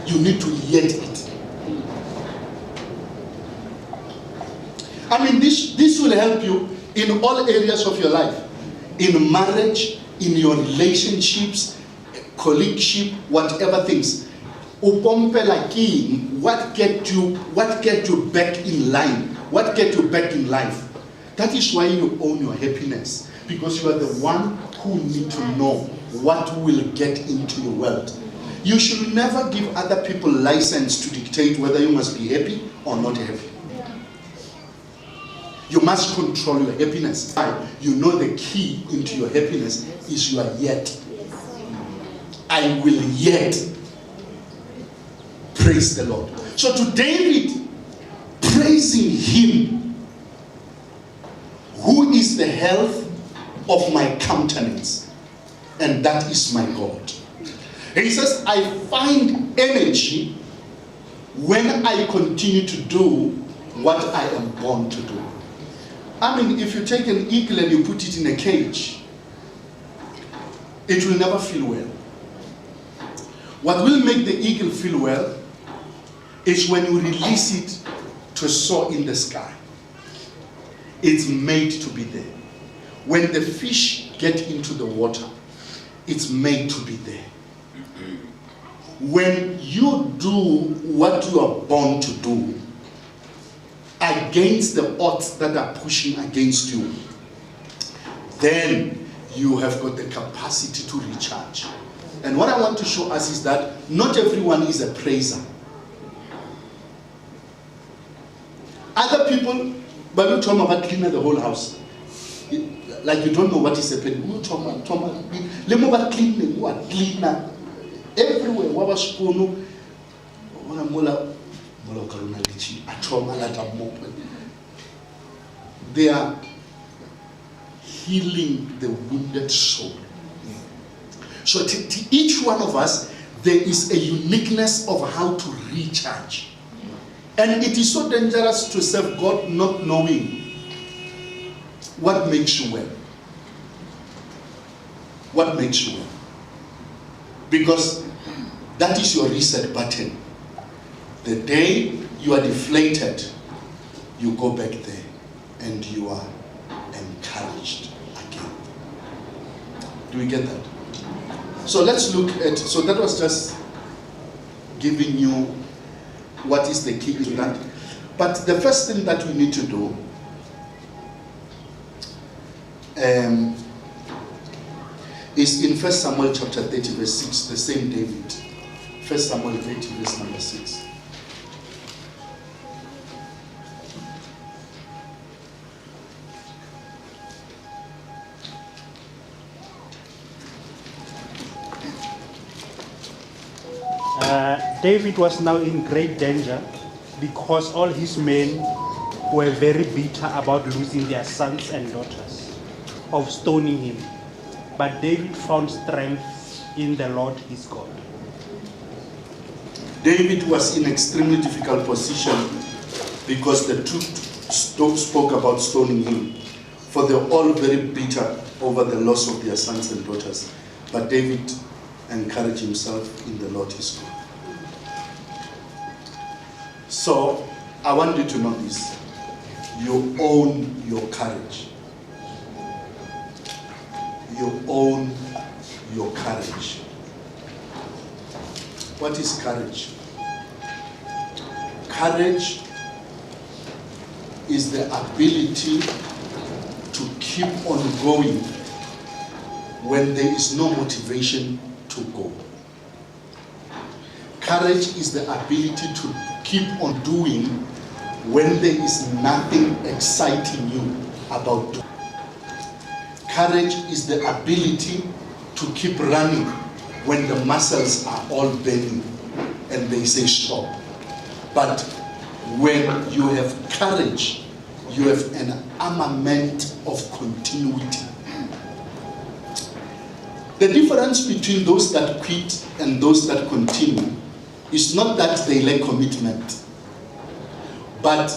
You need to yet it. I mean, this will help you in all areas of your life. In marriage, in your relationships, colleagueship, whatever things. What get you back in line? What get you back in life? That is why you own your happiness. Because you are the one who need to know what will get into your world. You should never give other people license to dictate whether you must be happy or not happy. You must control your happiness. You know the key into your happiness is you are yet. I will yet praise the Lord. So to David, praising him, who is the health of my countenance, and that is my God. And he says, I find energy when I continue to do what I am born to do. I mean, if you take an eagle and you put it in a cage, it will never feel well. What will make the eagle feel well is when you release it to soar in the sky. It's made to be there. When the fish get into the water, it's made to be there. When you do what you are born to do, against the odds that are pushing against you, then you have got the capacity to recharge. And what I want to show us is that not everyone is a praiser. Other people, but you talk about cleaning the whole house. Like you don't know what is happening. You talk about cleaning, what cleaner everywhere. What was spoon? They are healing the wounded soul. So to each one of us, there is a uniqueness of how to recharge. And it is so dangerous to serve God not knowing what makes you well. What makes you well? Because that is your reset button. The day you are deflated, you go back there and you are encouraged again. Do we get that? So let's look at, so that was just giving you what is the key to that. But the first thing that we need to do is in 1 Samuel chapter 30 verse 6, the same David. 1 Samuel 30 verse number 6. David was now in great danger because all his men were very bitter about losing their sons and daughters, of stoning him. But David found strength in the Lord his God. David was in extremely difficult position because the truth spoke about stoning him. For they were all very bitter over the loss of their sons and daughters. But David encouraged himself in the Lord his God. So, I want you to know this. You own your courage. You own your courage. What is courage? Courage is the ability to keep on going when there is no motivation to go. Courage is the ability to keep on doing when there is nothing exciting you about doing. Courage is the ability to keep running when the muscles are all burning and they say stop. But when you have courage, you have an armament of continuity. The difference between those that quit and those that continue is not that they lack commitment, but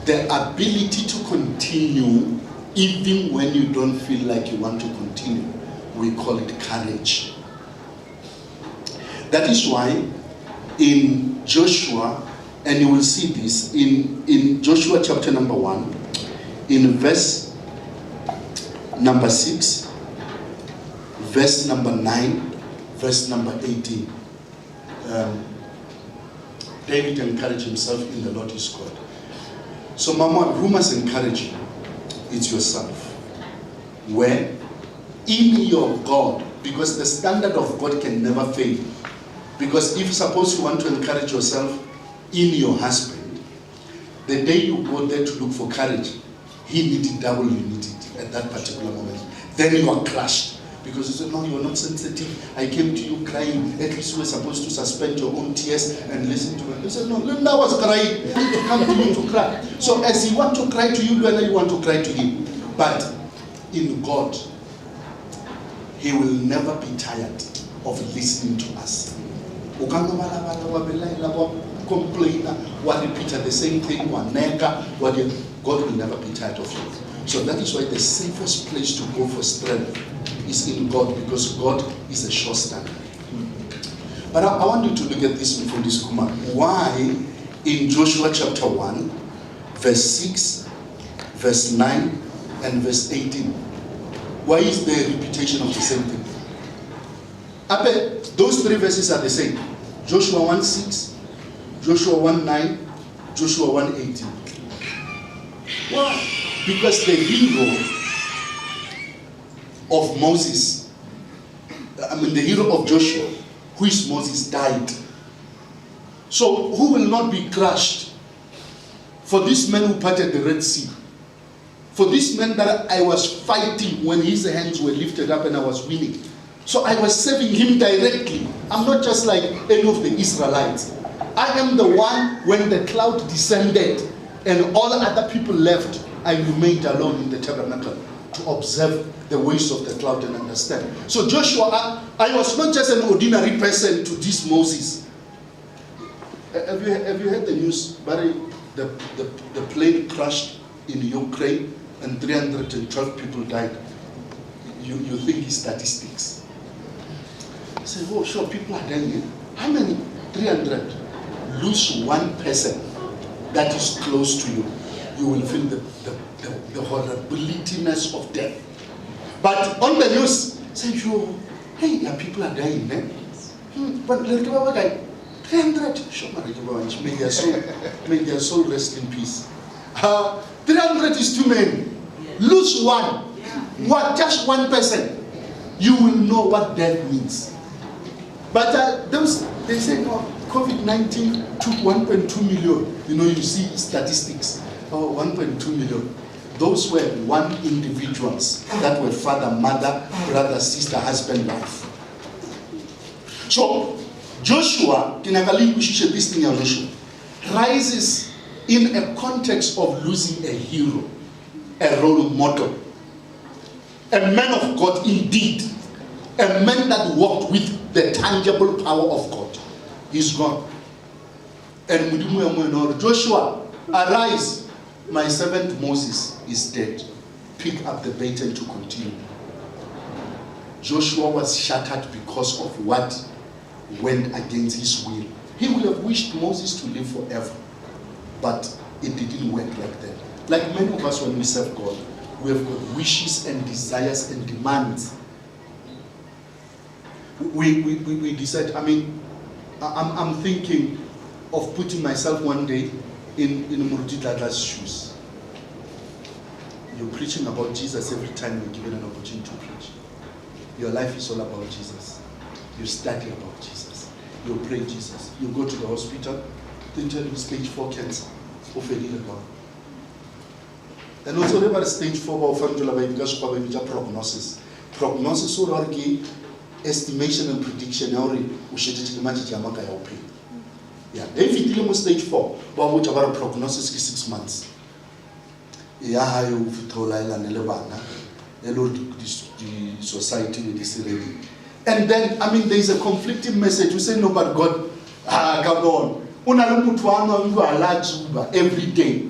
the ability to continue even when you don't feel like you want to continue. We call it courage. That is why in Joshua, and you will see this in Joshua chapter number 1, in verse number 6, verse number 9, verse number 18. David encouraged himself in the Lord his God. So Mama, who must encourage you? It's yourself. Where? In your God, because the standard of God can never fail. Because if suppose you want to encourage yourself in your husband, the day you go there to look for courage, he needed double, you need it at that particular moment. Then you are crushed. Because you say, no, you are not sensitive. I came to you crying. At least you were supposed to suspend your own tears and listen to me. You said, no, I was crying. I need to come to you to cry. So as he want to cry to you, Luella, you want to cry to him. But in God, he will never be tired of listening to us. Complainer, what repeat the same thing, God will never be tired of you. So that is why the safest place to go for strength is in God, because God is a sure standard. But I want you to look at this before this command. Why in Joshua chapter 1, verse 6, verse 9, and verse 18? Why is there a repetition of the same thing? I bet those three verses are the same. Joshua 1:6, Joshua 1:9, Joshua 1:18. Why? Because the hero of Moses, the hero of Joshua, who is Moses, died. So who will not be crushed? For this man who parted the Red Sea, for this man that I was fighting when his hands were lifted up and I was winning. So I was serving him directly. I'm not just like any of the Israelites. I am the one when the cloud descended and all other people left, I remained alone in the tabernacle to observe the ways of the cloud and understand. So Joshua, I was not just an ordinary person to this Moses. Have you heard the news? Barry, the plane crashed in Ukraine and 312 people died. You think it's statistics. I say, oh sure, people are dying. How many? 300. Lose one person that is close to you. You will feel the horribilityness of death. But on the news, say, hey, yeah, people are dying, eh? But 300. May their soul rest in peace. 300 is too many. Lose one. What? Just one person. You will know what death means. But they say, oh, COVID-19 took 1.2 million. You see statistics. Oh, 1.2 million. Those were one individuals that were father, mother, brother, sister, husband, wife. So Joshua, this thing of Joshua, rises in a context of losing a hero, a role model, a man of God indeed, a man that walked with the tangible power of God. He's gone. And Joshua, arise, my servant Moses is dead. Pick up the baton to continue. Joshua was shattered because of what went against his will. He would have wished Moses to live forever, but it didn't work like that. Like many of us when we serve God, we have got wishes and desires and demands. We decide, I'm thinking of putting myself one day in Muruti Dada's shoes. You're preaching about Jesus every time you're given an opportunity to preach. Your life is all about Jesus. You study about Jesus. You pray Jesus. You go to the hospital, they tell you stage 4 cancer. And also remember stage 4 prognosis. Prognosis or estimation and prediction. Yeah, David dealing with stage 4. But which about a prognosis is 6 months. Yeah, you the society with this already. And then, there is a conflicting message. You say, no, but God, come on. Every day.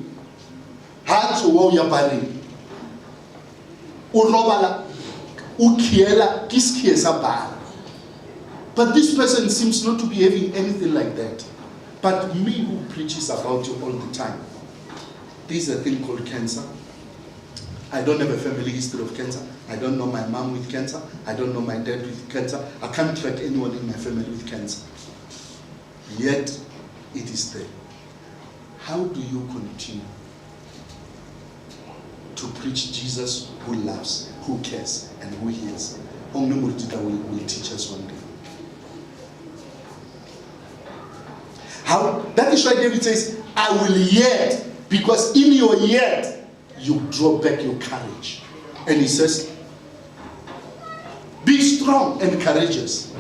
But this person seems not to be having anything like that. But me who preaches about you all the time, there's a thing called cancer. I don't have a family history of cancer. I don't know my mom with cancer. I don't know my dad with cancer. I can't track anyone in my family with cancer. Yet, it is there. How do you continue to preach Jesus who loves, who cares, and who heals? Only Murtida will teach us one day. How? That is why David says, I will yet, because in your yet, you draw back your courage. And he says, be strong and courageous.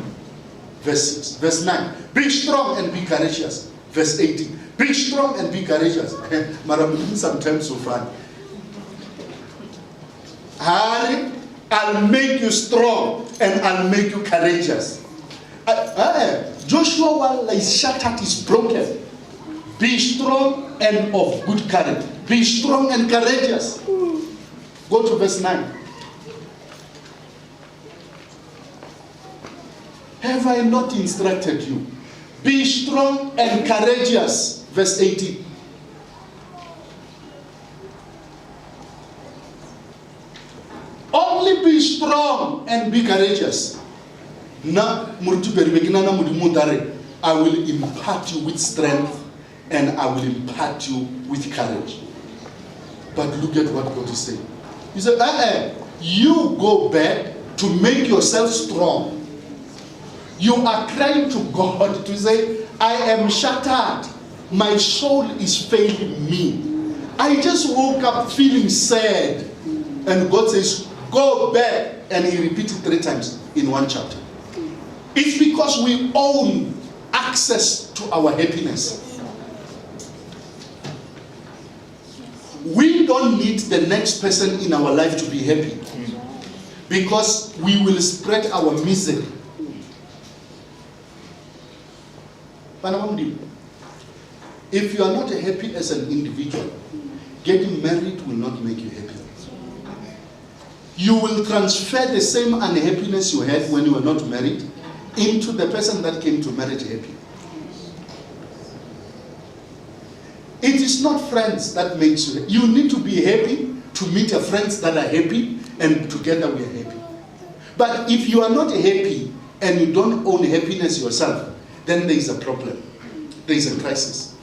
Verse 6. Verse 9. Be strong and be courageous. Verse 18. Be strong and be courageous. Sometimes so fun. Hurry, I'll make you strong and I'll make you courageous. Joshua, while his shattered, is broken. Be strong and of good courage. Be strong and courageous. Go to verse 9. Have I not instructed you? Be strong and courageous. Verse 18. Only be strong and be courageous. I will impart you with strength and I will impart you with courage. But look at what God is saying. He said, you go back to make yourself strong. You are crying to God to say, I am shattered. My soul is failing me. I just woke up feeling sad. And God says, go back. And he repeated 3 times in one chapter. It's because we own access to our happiness. We don't need the next person in our life to be happy. Because we will spread our misery. If you are not happy as an individual, getting married will not make you happy. You will transfer the same unhappiness you had when you were not married into the person that came to marriage happy. It is not friends that makes you happy. You need to be happy to meet your friends that are happy, and together we are happy. But if you are not happy and you don't own happiness yourself, then there is a problem. There is a crisis.